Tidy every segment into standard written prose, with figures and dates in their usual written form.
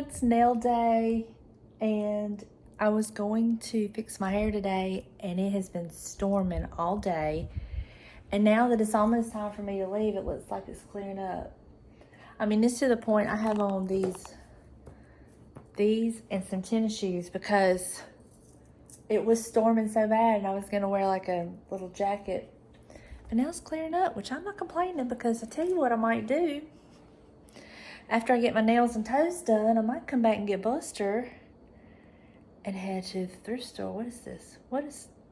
it's nail day, and I was going to fix my hair today, and it has been storming all day. And now that it's almost time for me to leave, it looks like it's clearing up. I mean, it's to the point I have on these and some tennis shoes because it was storming so bad, and I was going to wear like a little jacket. But now it's clearing up, which I'm not complaining, because I tell you what I might do. After I get my nails and toes done, I might come back and get Buster and head to the thrift store. What is this?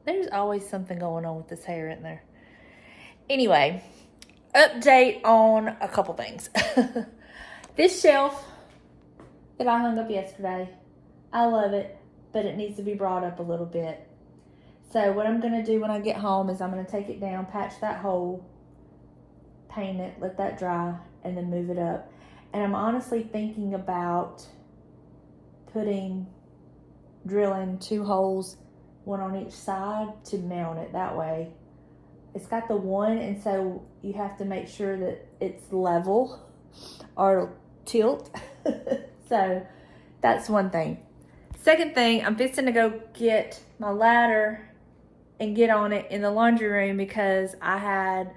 There's always something going on with this hair, isn't there? Anyway, update on a couple things. This shelf that I hung up yesterday, I love it, but it needs to be brought up a little bit. So what I'm going to do when I get home is I'm going to take it down, patch that hole, paint it, let that dry, and then move it up. And I'm honestly thinking about drilling 2 holes, one on each side, to mount it that way. It's got the one, and so you have to make sure that it's level or tilt. So that's one thing. Second thing, I'm fixing to go get my ladder and get on it in the laundry room, because I had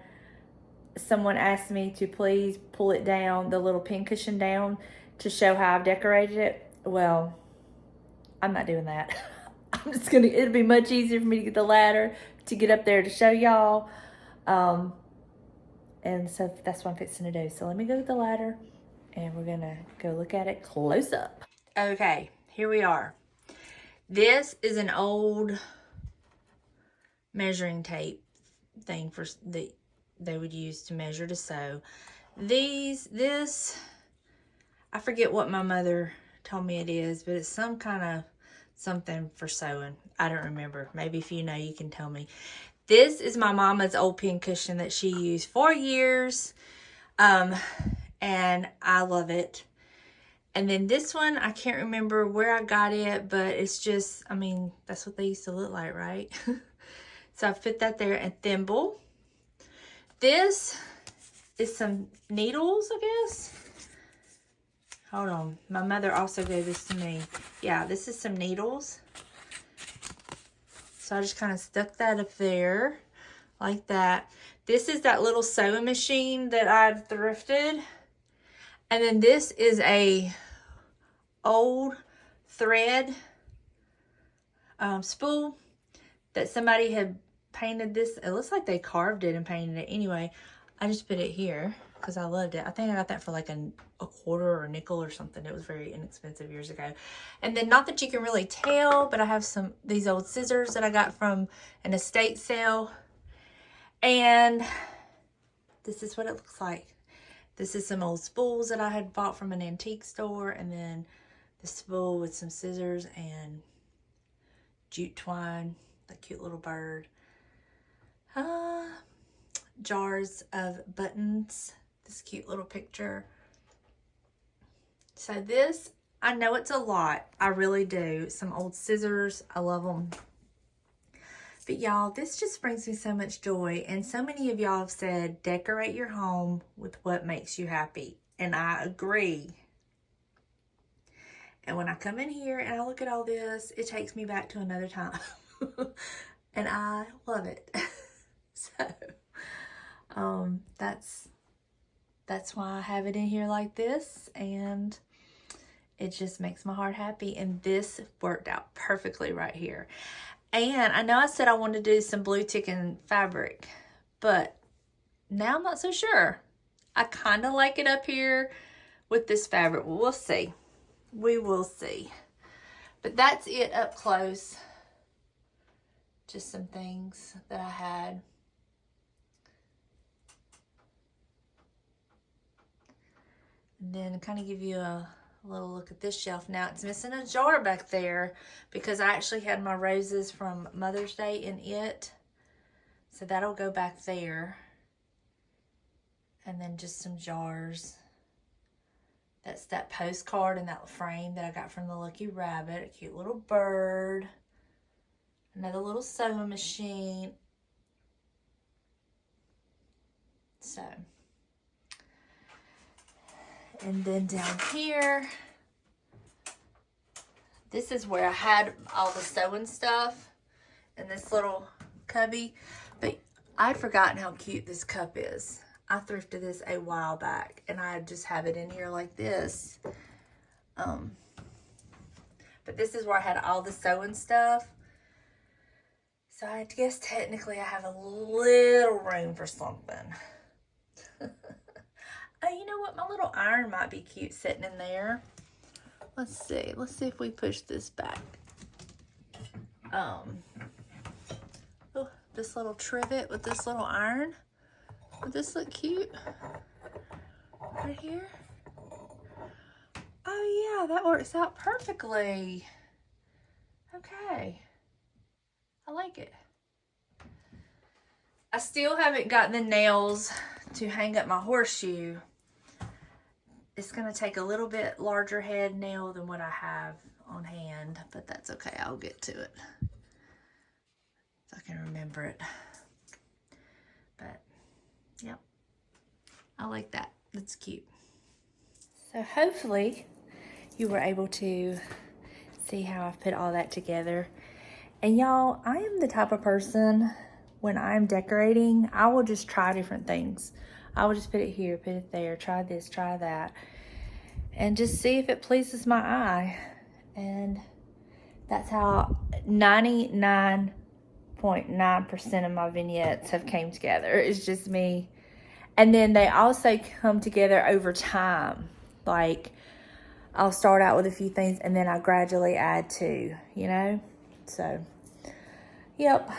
someone ask me to please pull it down, the little pin cushion down, to show how I've decorated it. Well, I'm not doing that. It'll be much easier for me to get the ladder to get up there to show y'all. And so that's what I'm fixing to do. So let me go get the ladder and we're gonna go look at it close up. Okay, here we are. This is an old measuring tape thing that they would use to measure to sew. This, I forget what my mother told me it is, but it's some kind of something for sewing. I don't remember. Maybe if you know, you can tell me. This is my mama's old pin cushion that she used for years. And I love it. And then this one, I can't remember where I got it, but it's just, I mean, that's what they used to look like, right? So I put that there. And thimble. This is some needles, I guess. Hold on. My mother also gave this to me. Yeah, this is some needles. So I just kind of stuck that up there like that. This is that little sewing machine that I thrifted. And then this is a old thread spool that somebody had painted this. It looks like they carved it and painted it. Anyway, I just put it here because I loved it. I think I got that for like a quarter or a nickel or something. It was very inexpensive years ago. And then, not that you can really tell, but I have these old scissors that I got from an estate sale. And this is what it looks like. This is some old spools that I had bought from an antique store. And then the spool with some scissors and jute twine, the cute little bird. Jars of buttons, this cute little picture. So this, I know it's a lot. I really do. Some old scissors. I love them. But y'all, this just brings me so much joy. And so many of y'all have said, decorate your home with what makes you happy. And I agree. And when I come in here and I look at all this, it takes me back to another time. And I love it. So, that's why I have it in here like this. And it just makes my heart happy. And this worked out perfectly right here. And I know I said I wanted to do some blue ticking fabric, but now I'm not so sure. I kind of like it up here with this fabric. We'll see. We will see. But that's it up close. Just some things that I had. And then kind of give you a little look at this shelf. Now it's missing a jar back there because I actually had my roses from Mother's Day in it. So that'll go back there. And then just some jars. That's that postcard and that frame that I got from the Lucky Rabbit. A cute little bird. Another little sewing machine. So. And then down here, This is where I had all the sewing stuff in this little cubby. But I'd forgotten how cute this cup is. I thrifted this a while back, and I just have it in here like this. But this is where I had all the sewing stuff. So I guess technically I have a little room for something. Oh, you know what? My little iron might be cute sitting in there. Let's see. Let's see if we push this back. Oh, this little trivet with this little iron. Would this look cute? Right here. Oh yeah, that works out perfectly. Okay. I like it. I still haven't gotten the nails to hang up my horseshoe. It's going to take a little bit larger head nail than what I have on hand, but that's okay. I'll get to it. So I can remember it. But, yep. I like that. That's cute. So hopefully you were able to see how I've put all that together. And y'all, I am the type of person, when I'm decorating, I will just try different things. I will just put it here, put it there, try this, try that, and just see if it pleases my eye. And that's how 99.9% of my vignettes have came together. It's just me. And then they also come together over time. Like, I'll start out with a few things and then I gradually add to, you know? So, yep.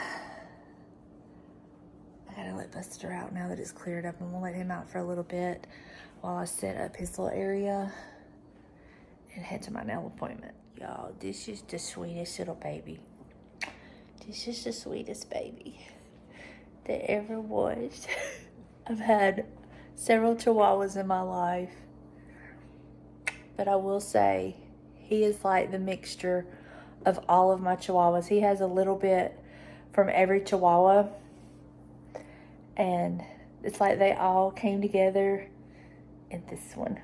I gotta let Buster out now that it's cleared up. I'm gonna let him out for a little bit while I set up his little area and head to my nail appointment. Y'all, this is the sweetest little baby. This is the sweetest baby that ever was. I've had several Chihuahuas in my life, but I will say he is like the mixture of all of my Chihuahuas. He has a little bit from every Chihuahua, and it's like they all came together in this one.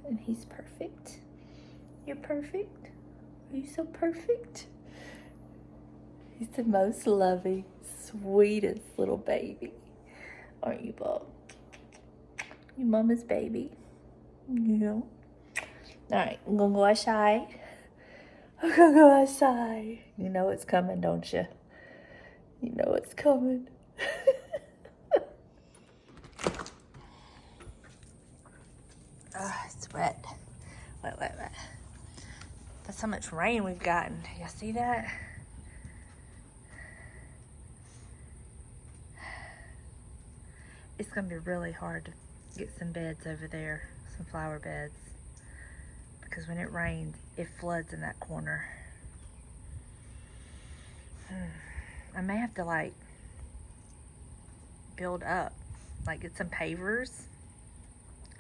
And he's perfect. You're perfect. Are you so perfect? He's the most loving, sweetest little baby. Aren't you, Bob? You mama's baby. Yeah. All right, I'm gonna go outside. I'm gonna go outside. You know it's coming, don't you? You know it's coming. It's wet. Wet, wet, wet. That's how much rain we've gotten. Y'all see that? It's gonna be really hard to get some beds over there, some flower beds, because when it rains, it floods in that corner. I may have to like build up, like get some pavers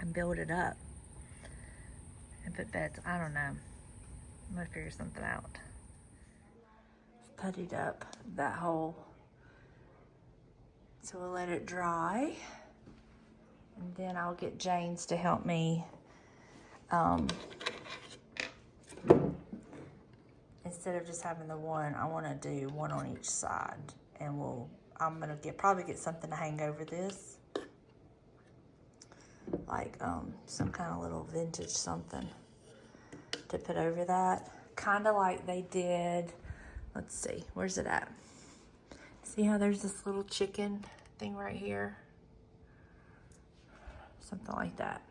and build it up and put beds. I don't know. I'm gonna figure something out. Puttied up that hole. So we'll let it dry, and then I'll get James to help me instead of just having the one, I want to do one on each side, and I'm gonna probably get something to hang over this, like some kind of little vintage something to put over that, kind of like they did. Let's see, where's it at? See how there's this little chicken thing right here? Something like that.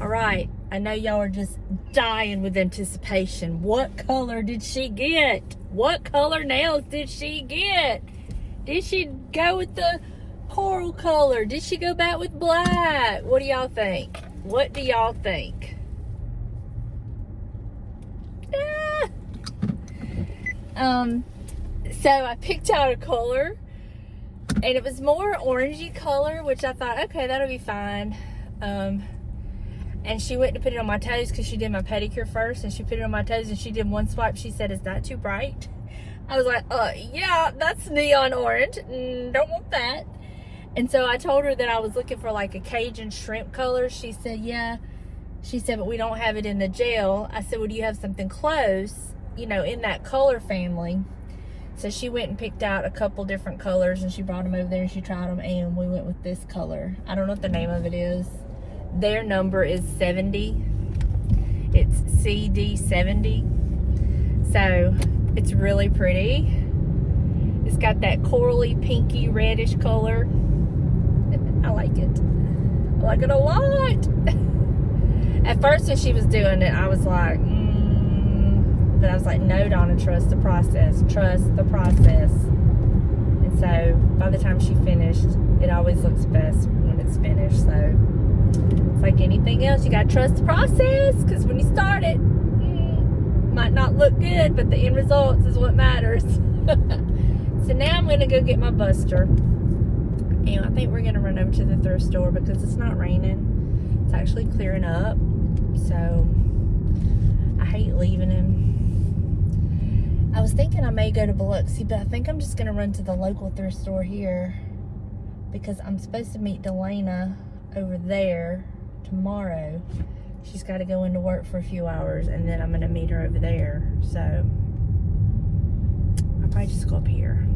All right, I know y'all are just dying with anticipation. What color did she get? What color nails did she get? Did she go with the coral color? Did she go back with black? What do y'all think? What do y'all think? So I picked out a color, and it was more orangey color, which I thought, okay, that'll be fine. And she went to put it on my toes because she did my pedicure first, and she put it on my toes and she did one swipe. She said, "Is that too bright?" I was like, yeah, that's neon orange. Don't want that. And so I told her that I was looking for like a Cajun shrimp color. She said, yeah. She said, but we don't have it in the gel. I said, well, do you have something close, you know, in that color family? So she went and picked out a couple different colors, and she brought them over there and she tried them, and we went with this color. I don't know what the name of it is. Their number is 70. It's CD70. So it's really pretty. It's got that corally, pinky, reddish color. I like it. I like it a lot. At first when she was doing it, I was like, but I was like, no, Donna, trust the process. Trust the process. And so by the time she finished, it always looks best when it's finished. So it's like anything else, you gotta trust the process, because when you start it, might not look good, but the end results is what matters. So now I'm gonna go get my buster, and I think we're gonna run over to the thrift store because it's not raining. It's actually clearing up, so I hate leaving him. I was thinking I may go to Biloxi, but I think I'm just gonna run to the local thrift store here because I'm supposed to meet Delana over there tomorrow. She's got to go into work for a few hours, and then I'm going to meet her over there. So I'll probably just go up here.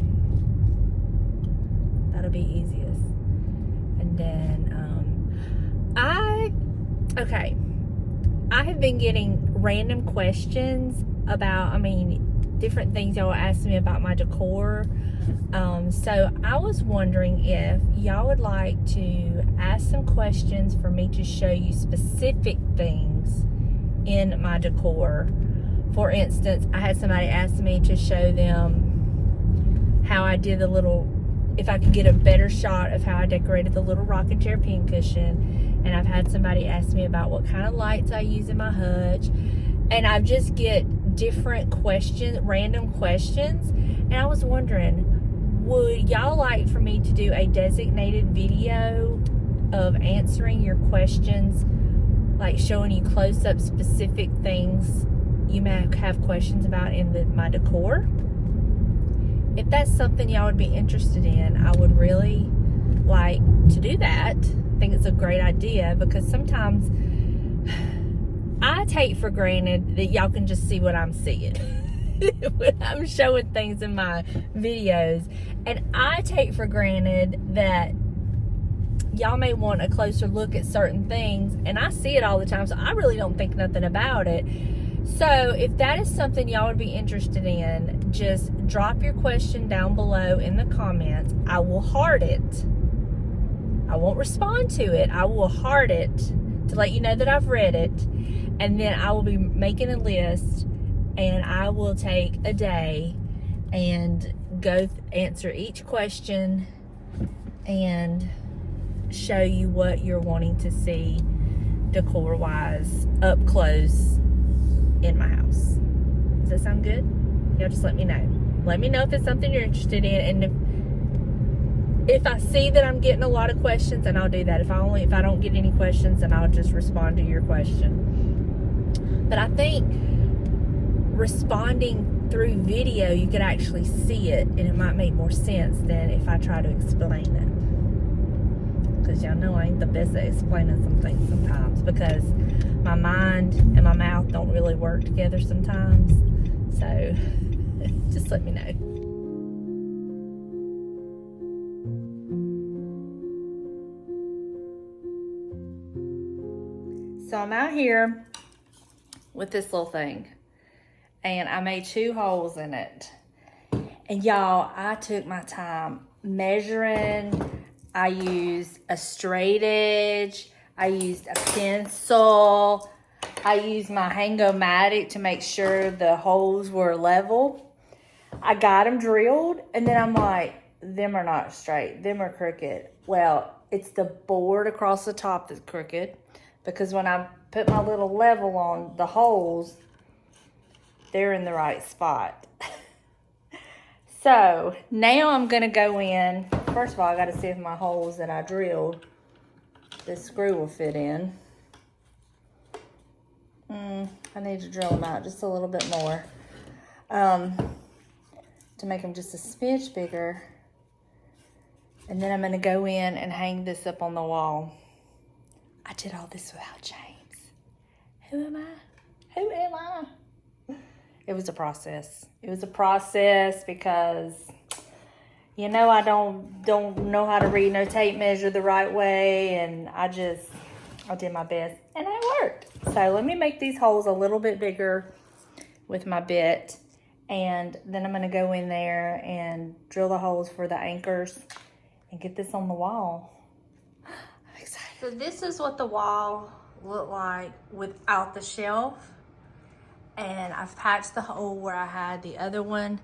That'll be easiest. And then I have been getting random questions about, different things y'all ask me about my decor. So I was wondering if y'all would like to ask some questions for me to show you specific things in my decor. For instance, I had somebody ask me to show them how I did if I could get a better shot of how I decorated the little rocking chair pincushion. And I've had somebody ask me about what kind of lights I use in my hutch. And I just get different questions, random questions. And I was wondering, would y'all like for me to do a designated video of answering your questions, like showing you close-up specific things you may have questions about in my decor? If that's something y'all would be interested in, I would really like to do that. I think it's a great idea, because sometimes I take for granted that y'all can just see what I'm seeing when I'm showing things in my videos. And I take for granted that y'all may want a closer look at certain things, and I see it all the time, so I really don't think nothing about it. So if that is something y'all would be interested in, just drop your question down below in the comments. I will heart it. I won't respond to it. I will heart it to let you know that I've read it. And then I will be making a list, and I will take a day and go answer each question and show you what you're wanting to see decor wise up close in my house. Does that sound good? Y'all just let me know. Let me know if it's something you're interested in, and if I see that I'm getting a lot of questions, then I'll do that. If I don't get any questions, then I'll just respond to your question. But I think responding through video, you could actually see it, and it might make more sense than if I try to explain it. Because y'all know I ain't the best at explaining some things sometimes, because my mind and my mouth don't really work together sometimes. So just let me know. So I'm out here with this little thing, and I made 2 holes in it. And y'all, I took my time measuring. I used a straight edge. I used a pencil. I used my Hang-O-Matic to make sure the holes were level. I got them drilled, and then I'm like, them are not straight. Them are crooked. Well, it's the board across the top that's crooked, because when I put my little level on the holes, they're in the right spot. So now I'm gonna go in. First of all, I gotta see if my holes that I drilled, this screw will fit in. I need to drill them out just a little bit more to make them just a smidge bigger. And then I'm going to go in and hang this up on the wall. I did all this without James. Who am I? Who am I? It was a process. It was a process because, you know, I don't know how to read no tape measure the right way, and I did my best, and it worked. So let me make these holes a little bit bigger with my bit, and then I'm going to go in there and drill the holes for the anchors and get this on the wall. I'm excited. So this is what the wall looked like without the shelf. And I've patched the hole where I had the other one.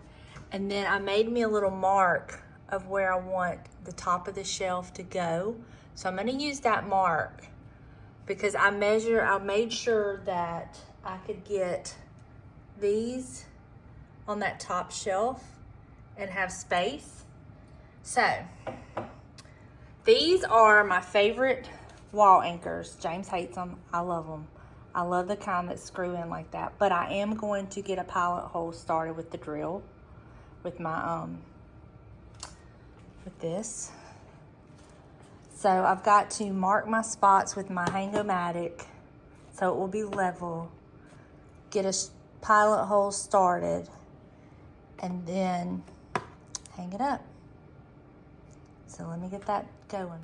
And then I made me a little mark of where I want the top of the shelf to go. So I'm gonna use that mark because I made sure that I could get these on that top shelf and have space. So these are my favorite wall anchors. James hates them, I love them. I love the kind that screw in like that, but I am going to get a pilot hole started with the drill, with my, with this. So I've got to mark my spots with my Hang-O-Matic so it will be level, get a pilot hole started, and then hang it up. So let me get that going.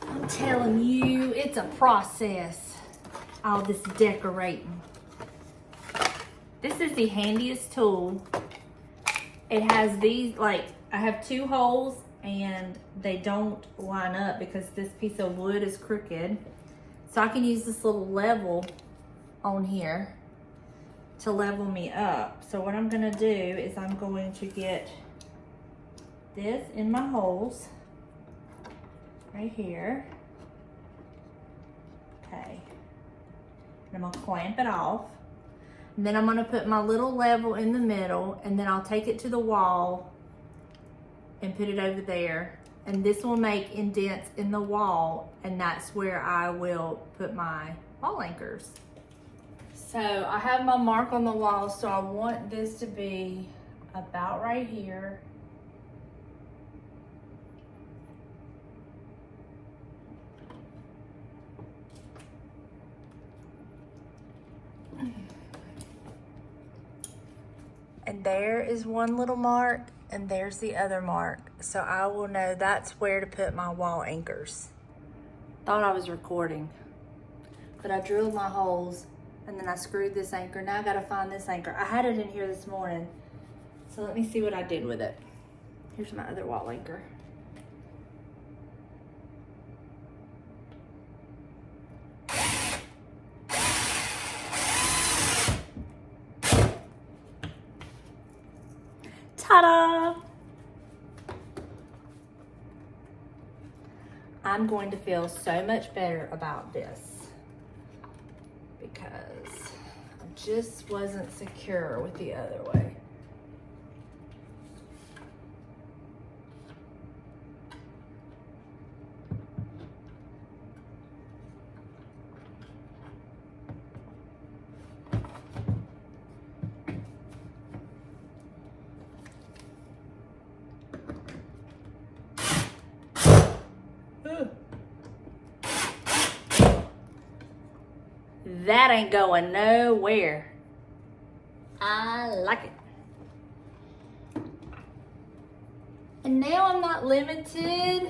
I'm telling you, it's a process, all this decorating. This is the handiest tool. It has these, like, I have 2 holes and they don't line up because this piece of wood is crooked. So I can use this little level on here to level me up. So what I'm gonna do is I'm going to get this in my holes. Right here. Okay. And I'm gonna clamp it off. And then I'm gonna put my little level in the middle, and then I'll take it to the wall and put it over there. And this will make indents in the wall, and that's where I will put my wall anchors. So I have my mark on the wall, so I want this to be about right here. And there is one little mark, and there's the other mark. So I will know that's where to put my wall anchors. Thought I was recording, but I drilled my holes and then I screwed this anchor. Now I gotta find this anchor. I had it in here this morning, so let me see what I did with it. Here's my other wall anchor. Ta-da! I'm going to feel so much better about this because I just wasn't secure with the other way. That ain't going nowhere. I like it. And now I'm not limited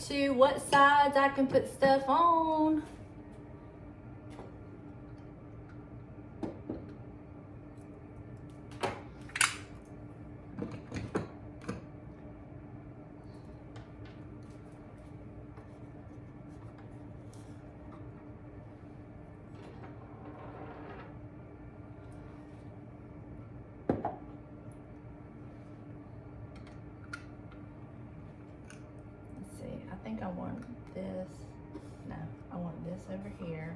to what sides I can put stuff on. I think I want this. No, I want this over here.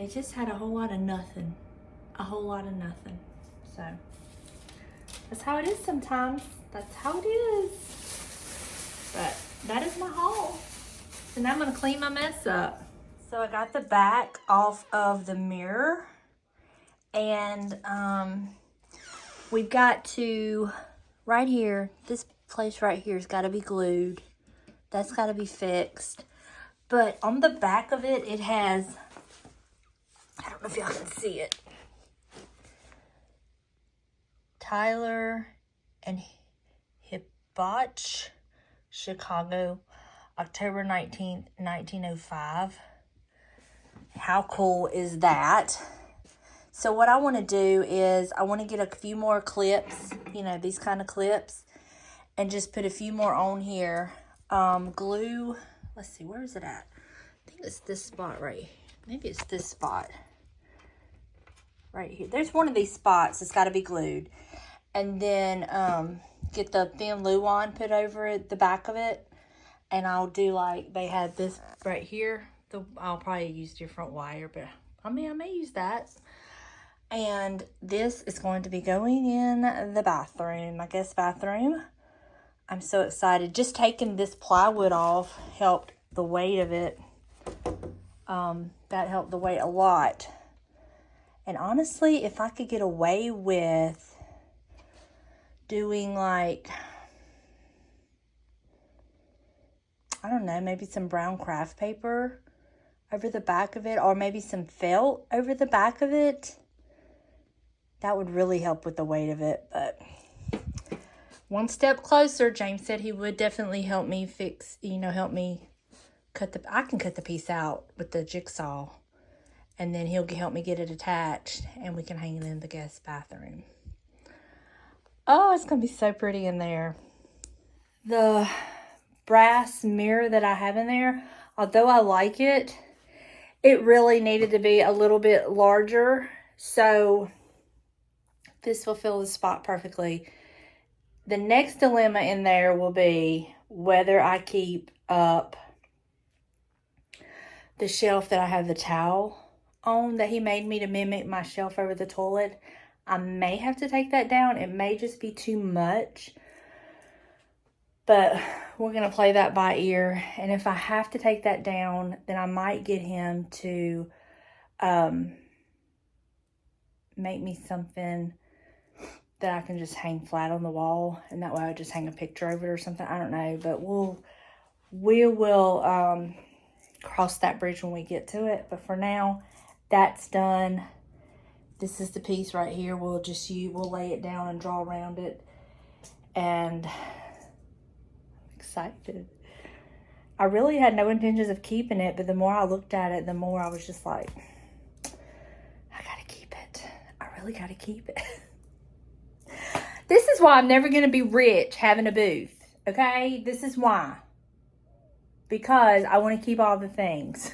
They just had a whole lot of nothing. A whole lot of nothing. So that's how it is sometimes. That's how it is. But that is my haul. So now I'm gonna clean my mess up. So I got the back off of the mirror, and we've got to, right here, this place right here has got to be glued. That's got to be fixed. But on the back of it, it has, I don't know if y'all can see it, Tyler and Hibbotch, Chicago, October 19th, 1905. How cool is that? So what I want to do is I want to get a few more clips, you know, these kind of clips, and just put a few more on here. Glue, let's see, where is it at? I think it's this spot right, maybe it's this spot right here. There's one of these spots that's got to be glued. And then get the thin Luan put over it, the back of it. And I'll do like they had this right here. I'll probably use different wire, but I mean, I may use that. And this is going to be going in the bathroom, my guest bathroom. I'm so excited. Just taking this plywood off helped the weight of it. That helped the weight a lot. And honestly, if I could get away with doing like, I don't know, maybe some brown craft paper over the back of it, or maybe some felt over the back of it, that would really help with the weight of it. But one step closer. James said he would definitely help me fix, you know, help me cut I can cut the piece out with the jigsaw, and then he'll help me get it attached, and we can hang it in the guest bathroom. Oh, it's gonna be so pretty in there. The brass mirror that I have in there, although I like it, it really needed to be a little bit larger. So this will fill the spot perfectly. The next dilemma in there will be whether I keep up the shelf that I have the towel on that he made me to mimic my shelf over the toilet. I may have to take that down. It may just be too much. But we're going to play that by ear. And if I have to take that down, then I might get him to make me something that I can just hang flat on the wall. And that way I'll just hang a picture over it or something. I don't know. But we will cross that bridge when we get to it. But for now, that's done. This is the piece right here. We'll lay it down and draw around it. And excited. I really had no intentions of keeping it, but the more I looked at it, the more I was just like, I gotta keep it. I really gotta keep it. This is why I'm never gonna be rich having a booth, okay? This is why. Because I want to keep all the things.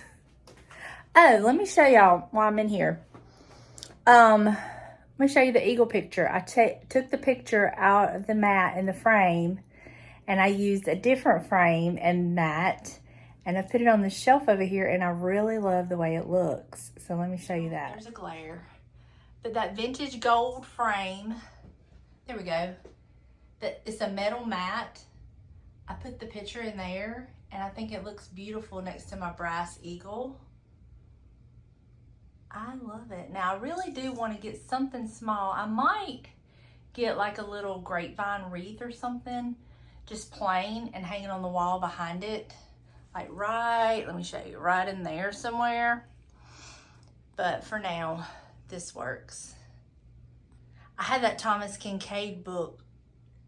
Oh, let me show y'all while I'm in here. Let me show you the eagle picture. I took the picture out of the mat in the frame, and I used a different frame and mat, and I put it on the shelf over here, and I really love the way it looks. So let me show you that. There's a glare. But that vintage gold frame, there we go. It's a metal mat. I put the picture in there, and I think it looks beautiful next to my brass eagle. I love it. Now, I really do want to get something small. I might get like a little grapevine wreath or something, just plain, and hang it on the wall behind it. Like let me show you, right in there somewhere. But for now, this works. I had that Thomas Kincaid book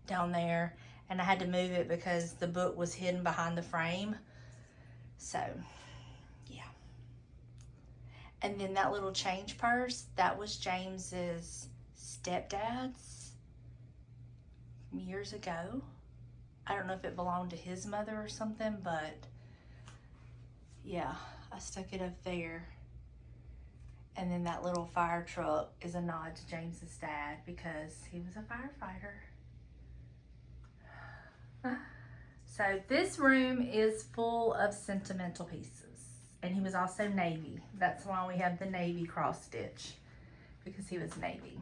down there, and I had to move it because the book was hidden behind the frame. So, yeah. And then that little change purse, that was James's stepdad's from years ago. I don't know if it belonged to his mother or something, but yeah, I stuck it up there. And then that little fire truck is a nod to James's dad because he was a firefighter. So this room is full of sentimental pieces. And he was also Navy. That's why we have the Navy cross stitch, because he was Navy.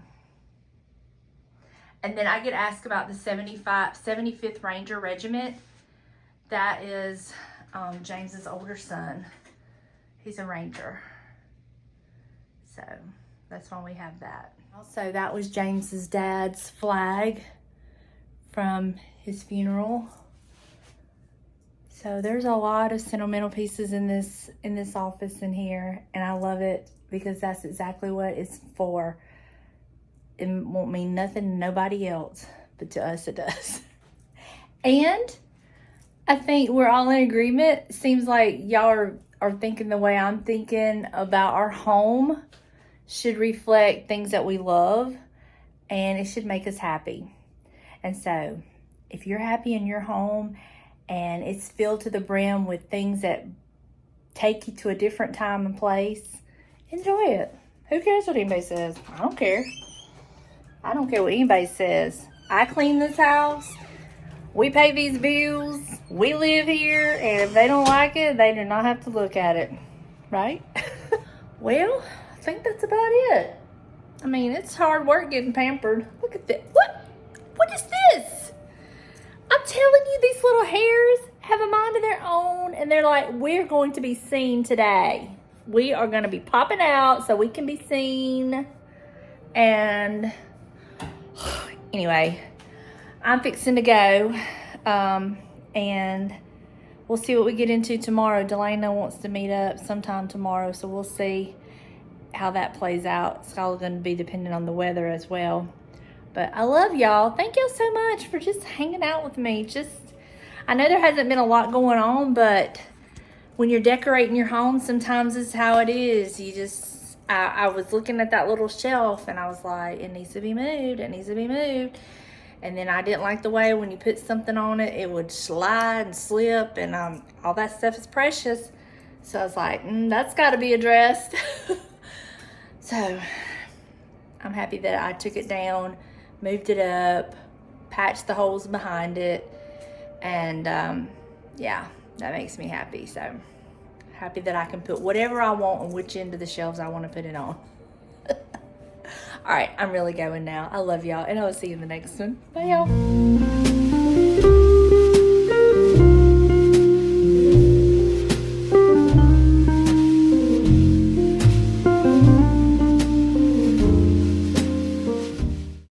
And then I get asked about the 75th Ranger Regiment. That is James's older son. He's a Ranger. So that's why we have that. Also, that was James's dad's flag from his funeral. So there's a lot of sentimental pieces in this office in here, and I love it because that's exactly what it's for. It won't mean nothing to nobody else, but to us it does. And I think we're all in agreement. Seems like y'all are thinking the way I'm thinking about our home should reflect things that we love, and it should make us happy. And so if you're happy in your home and it's filled to the brim with things that take you to a different time and place, enjoy it. Who cares what anybody says? I don't care. I don't care what anybody says. I clean this house. We pay these bills. We live here. And if they don't like it, they do not have to look at it. Right? Well, I think that's about it. I mean, it's hard work getting pampered. Look at this. What is this? I'm telling you, these little hairs have a mind of their own. And they're like, we're going to be seen today. We are going to be popping out so we can be seen. And anyway, I'm fixing to go. And we'll see what we get into tomorrow. Delana wants to meet up sometime tomorrow, so we'll see how that plays out. It's all going to be dependent on the weather as well. But I love y'all. Thank y'all so much for just hanging out with me. I know there hasn't been a lot going on, but when you're decorating your home, sometimes it's how it is. I was looking at that little shelf and I was like, it needs to be moved. It needs to be moved. And then I didn't like the way when you put something on it, it would slide and slip, and all that stuff is precious. So I was like, that's got to be addressed. So I'm happy that I took it down, moved it up, patched the holes behind it. And yeah, that makes me happy. So happy that I can put whatever I want on which end of the shelves I want to put it on. All right, I'm really going now. I love y'all, and I will see you in the next one. Bye, y'all.